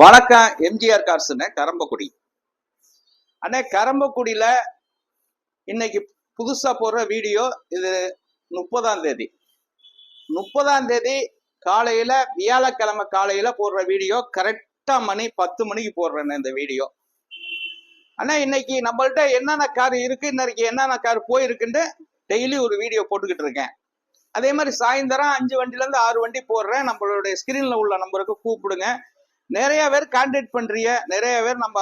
வணக்கம். எம்ஜிஆர் கார்ஸ்னு கரம்பக்குடி அண்ணே. கரம்பக்குடியில இன்னைக்கு புதுசா போடுற வீடியோ இது 30ஆம் தேதி. 30ஆம் தேதி காலையில, வியாழக்கிழமை காலையில போடுற வீடியோ. கரெக்டா மணி 10 மணிக்கு போடுறேன் இந்த வீடியோ. அண்ணா, இன்னைக்கு நம்மள்ட்ட என்னென்ன கார் இருக்கு, இன்னைக்கு என்னென்ன கார் போயிருக்குன்னு டெய்லி ஒரு வீடியோ போட்டுக்கிட்டு இருக்கேன். அதே மாதிரி சாயந்தரம் 5 வண்டில இருந்து 6 வண்டி போடுறேன். நம்மளுடைய ஸ்கிரீன்ல உள்ள நம்பருக்கு கூப்பிடுங்க. நிறைய பேர் கான்டாக்ட் பண்றீங்க, நிறைய பேர் நம்ம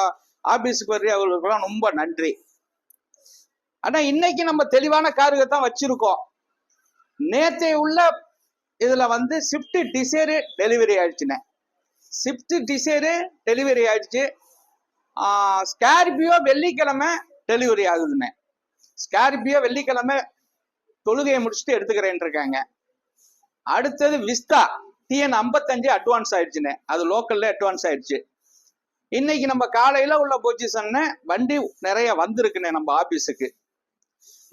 ஆபீஸுக்கு வர்றீங்க, அவர்களுக்கெல்லாம் ரொம்ப நன்றி. ஆனா இன்னைக்கு நம்ம தெளிவான காருக தான் வச்சிருக்கோம். நேற்றைய உள்ள இதுல ஸ்விஃப்ட் டிசைரு டெலிவரி ஆயிடுச்சுண்ணே. ஸ்விஃப்ட் டிசைரு டெலிவரி ஆயிடுச்சு. ஸ்கார்பியோ வெள்ளிக்கிழமை டெலிவரி ஆகுதுண்ணே. ஸ்கார்பியோ வெள்ளிக்கிழமை தொழுகையை முடிச்சுட்டு எடுத்துக்கிறேன் இருக்காங்க. அடுத்தது விஸ்தா TN 55 அட்வான்ஸ் ஆயிடுச்சுண்ணே. அது லோக்கல்ல அட்வான்ஸ் ஆயிடுச்சு. இன்னைக்கு நம்ம காலையில உள்ள பொசிஷன் வண்டி நிறைய வந்திருக்குண்ணே நம்ம ஆபீஸுக்கு.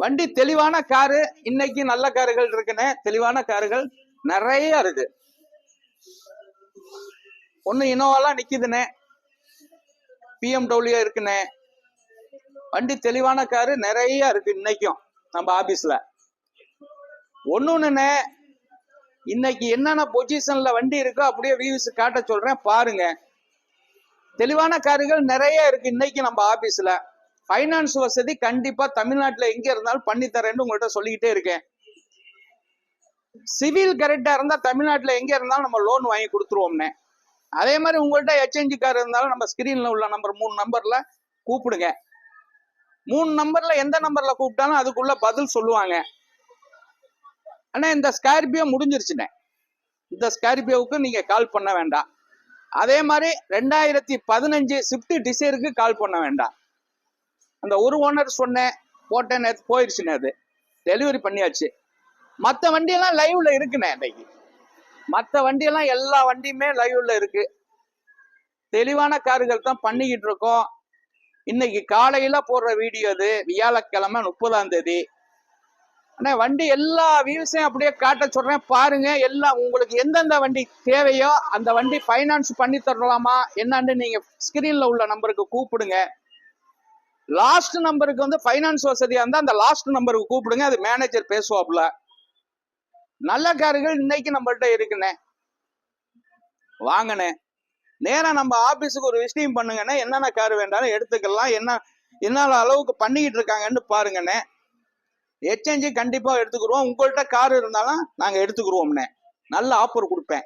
வண்டி தெளிவான காரு, இன்னைக்கு நல்ல காருகள் இருக்குண்ணே. தெளிவான காருகள் நிறைய இருக்கு. ஒன்னு இனோவாலாம் நிக்குதுண்ணே, BMW இருக்குண்ணே. வண்டி தெளிவான காரு நிறைய இருக்கு இன்னைக்கும் நம்ம ஆபீஸ்ல. ஒண்ணுன்னு இன்னைக்கு என்னென்ன பொசிஷன்ல வண்டி இருக்கோ அப்படியே வியூஸ் காட்ட சொல்றேன், பாருங்க. தெளிவான காருகள் நிறைய இருக்கு இன்னைக்கு நம்ம ஆபீஸ்ல. பைனான்ஸ் வசதி கண்டிப்பா தமிழ்நாட்டுல எங்க இருந்தாலும் பண்ணி தரேன்னு உங்கள்கிட்ட சொல்லிக்கிட்டே இருக்கேன். சிவில் கரெக்டா இருந்தா தமிழ்நாட்டுல எங்க இருந்தாலும் நம்ம லோன் வாங்கி கொடுத்துருவோம்னே. அதே மாதிரி உங்கள்கிட்ட எச்என்ஜி கார் இருந்தாலும் நம்ம ஸ்கிரீன்ல உள்ள நம்பர் 3 நம்பர்ல கூப்பிடுங்க. 3 நம்பர்ல எந்த நம்பர்ல கூப்பிட்டாலும் அதுக்குள்ள பதில் சொல்லுவாங்க. ஆனா இந்த ஸ்கார்பியோ முடிஞ்சிருச்சுண்ணே. இந்த ஸ்கார்பியோவுக்கு நீங்க கால் பண்ண வேண்டாம். அதே மாதிரி 2015 ஸ்விஃப்ட் டிசைருக்கு கால் பண்ண வேண்டாம். அந்த ஒரு ஓனர் சொன்னேன், போட்டேன், போயிடுச்சுண்ணே. அது டெலிவரி பண்ணியாச்சு. மற்ற வண்டியெல்லாம் லைவ்ல இருக்குண்ணே. இன்னைக்கு மற்ற வண்டியெல்லாம் எல்லா வண்டியுமே லைவ்ல இருக்கு. தெளிவான கார்கள் தான் பண்ணிக்கிட்டு இருக்கோம். இன்னைக்கு காலையில போடுற வீடியோ அது, வியாழக்கிழமை 30ஆம் தேதி. ஆனா வண்டி எல்லா வியூஸையும் அப்படியே காட்ட சொல்றேன், பாருங்க. எல்லாம் உங்களுக்கு எந்தெந்த வண்டி தேவையோ அந்த வண்டி பைனான்ஸ் பண்ணி தரலாமா என்னன்னு நீங்க ஸ்கிரீன்ல உள்ள நம்பருக்கு கூப்பிடுங்க. லாஸ்ட் நம்பருக்கு பைனான்ஸ் வசதியா இருந்தா அந்த லாஸ்ட் நம்பருக்கு கூப்பிடுங்க, அது மேனேஜர் பேசுவாப்ல. நல்ல கார்கள் இன்னைக்கு நம்மள்ட்ட இருக்குண்ணே. வாங்கண்ணே, நேரா நம்ம ஆபீஸுக்கு ஒரு விசிட்டிங் பண்ணுங்கண்ணே. என்னென்ன கார் வேண்டாலும் எடுத்துக்கலாம். என்ன அளவுக்கு பண்ணிக்கிட்டு இருக்காங்கன்னு பாருங்கண்ணே. எக்ஸ்சேஞ்சு கண்டிப்பா எடுத்துக்கிடுவோம். உங்கள்கிட்ட கார் இருந்தாலும் நாங்க எடுத்துக்கிடுவோம்ண்ணே. நல்ல ஆஃபர் கொடுப்பேன்.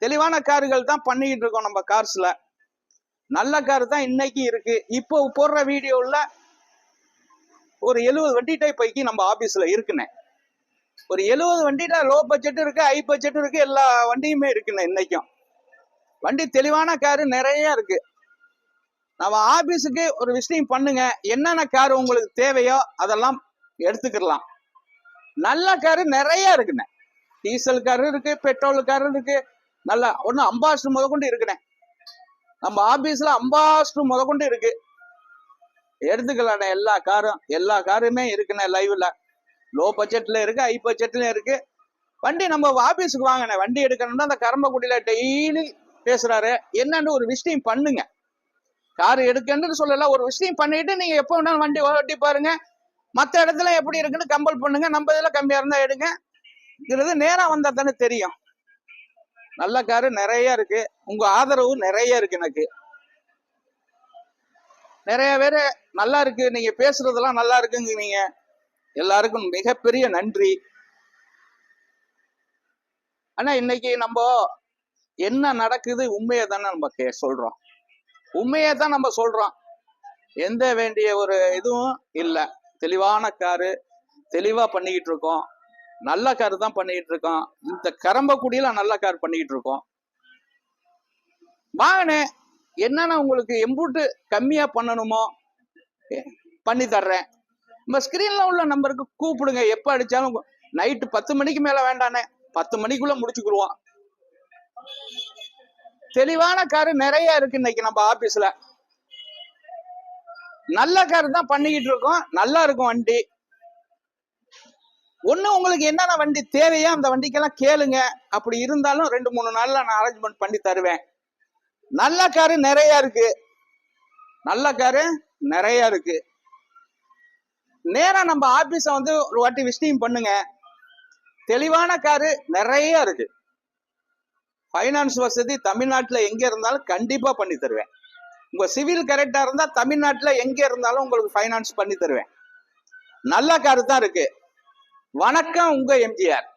தெளிவான கார்கள் தான் பண்ணிக்கிட்டு இருக்கோம் நம்ம கார்ஸ்ல. நல்ல கார் தான் இன்னைக்கு இருக்கு. இப்போ போடுற வீடியோல ஒரு 70 வண்டி டைப் பைக்கி நம்ம ஆபீஸ்ல இருக்குண்ணே. ஒரு 70 வண்டி லோ பட்ஜெட் இருக்கு, ஹை பட்ஜெட் இருக்கு, எல்லா வண்டியுமே இருக்குண்ணே. இன்னைக்கும் வண்டி தெளிவான காரு நிறைய இருக்கு. நம்ம ஆபீஸுக்கு ஒரு விசிட்டிங் பண்ணுங்க. என்னென்ன கார் உங்களுக்கு தேவையோ அதெல்லாம் எடுத்துக்கலாம். நல்ல காரு நிறைய இருக்குண்ணே. டீசல் காரு இருக்கு, பெட்ரோல் காரு இருக்கு. நல்லா ஒன்னும் அம்பாஸ்டர் முதற்கொண்டு இருக்குண்ணே. நம்ம ஆபீஸ்ல அம்பாஸ்டர் முதற்கொண்டு இருக்கு. எடுத்துக்கலாண்ணே. எல்லா காருமே இருக்குண்ணே லைவ்ல. லோ பட்ஜெட்ல இருக்கு, ஹை பட்ஜெட்ல இருக்கு. வண்டி நம்ம ஆபீஸுக்கு வாங்கினேன். வண்டி எடுக்கணும்னா அந்த கரம்பக்குடியில டெய்லி பேசுறாரு, என்னன்னு ஒரு விசிட்டிங் பண்ணுங்க. கார் எடுக்கணும்னு சொல்லல, ஒரு விசிட்டிங் பண்ணிட்டு நீங்க எப்போ வேணாலும் வண்டி ஓட்டி பாருங்க. மற்ற இடத்துல எப்படி இருக்குன்னு கம்பல் பண்ணுங்க. நம்ம இதுல கம்மியா இருந்தா எடுங்க. இது நேரம் வந்தா தானே தெரியும். நல்ல காரு நிறைய இருக்கு. உங்க ஆதரவு நிறைய இருக்கு. எனக்கு நிறைய பேரு நல்லா இருக்கு, நீங்க பேசுறதெல்லாம் நல்லா இருக்குங்க. நீங்க எல்லாருக்கும் மிகப்பெரிய நன்றி. ஆனா இன்னைக்கு நம்ம என்ன நடக்குது உண்மையை தானே நம்ம சொல்றோம். உண்மையை தான் நம்ம சொல்றோம். எந்த வேண்டிய ஒரு இதுவும் இல்லை. தெளிவான காரு தெளிவா பண்ணிக்கிட்டு இருக்கோம். நல்ல கார் தான் பண்ணிக்கிட்டு இருக்கோம். இந்த கரம்பக்குடியில நல்ல கார் பண்ணிக்கிட்டு இருக்கோம். வாங்கண்ணே, என்னன்னா உங்களுக்கு எம்பூட்டு கம்மியா பண்ணணுமோ பண்ணி தர்றேன். நம்ம ஸ்கிரீன்ல உள்ள நம்பருக்கு கூப்பிடுங்க. எப்ப அடிச்சாலும் நைட்டு 10 மணிக்கு மேல வேண்டானே, 10 மணிக்குள்ள முடிச்சுக்கிடுவோம். தெளிவான காரு நிறைய இருக்கு இன்னைக்கு நம்ம ஆபீஸ்ல. நல்ல கார் தான் பண்ணிக்கிட்டு இருக்கோம். நல்லா இருக்கும் வண்டி. ஒண்ணு உங்களுக்கு என்னென்ன வண்டி தேவையோ அந்த வண்டிக்கெல்லாம் கேளுங்க. அப்படி இருந்தாலும் 2-3 நாள்ல நான் அரேஞ்ச்மெண்ட் பண்ணி தருவேன். நல்ல காரு நிறைய இருக்கு, நல்ல காரு நிறைய இருக்கு. நேரா நம்ம ஆபீஸ வந்து ஒரு வாட்டி விசிட்டிங் பண்ணுங்க. தெளிவான காரு நிறைய இருக்கு. ஃபைனான்ஸ் வசதி தமிழ்நாட்டுல எங்க இருந்தாலும் கண்டிப்பா பண்ணி தருவேன். உங்க சிவில் கரெக்டா இருந்தா தமிழ்நாட்டுல எங்க இருந்தாலும் உங்களுக்கு ஃபைனான்ஸ் பண்ணி தருவேன். நல்ல காரு தான் இருக்கு. வணக்கம், உங்க எம்ஜிஆர்.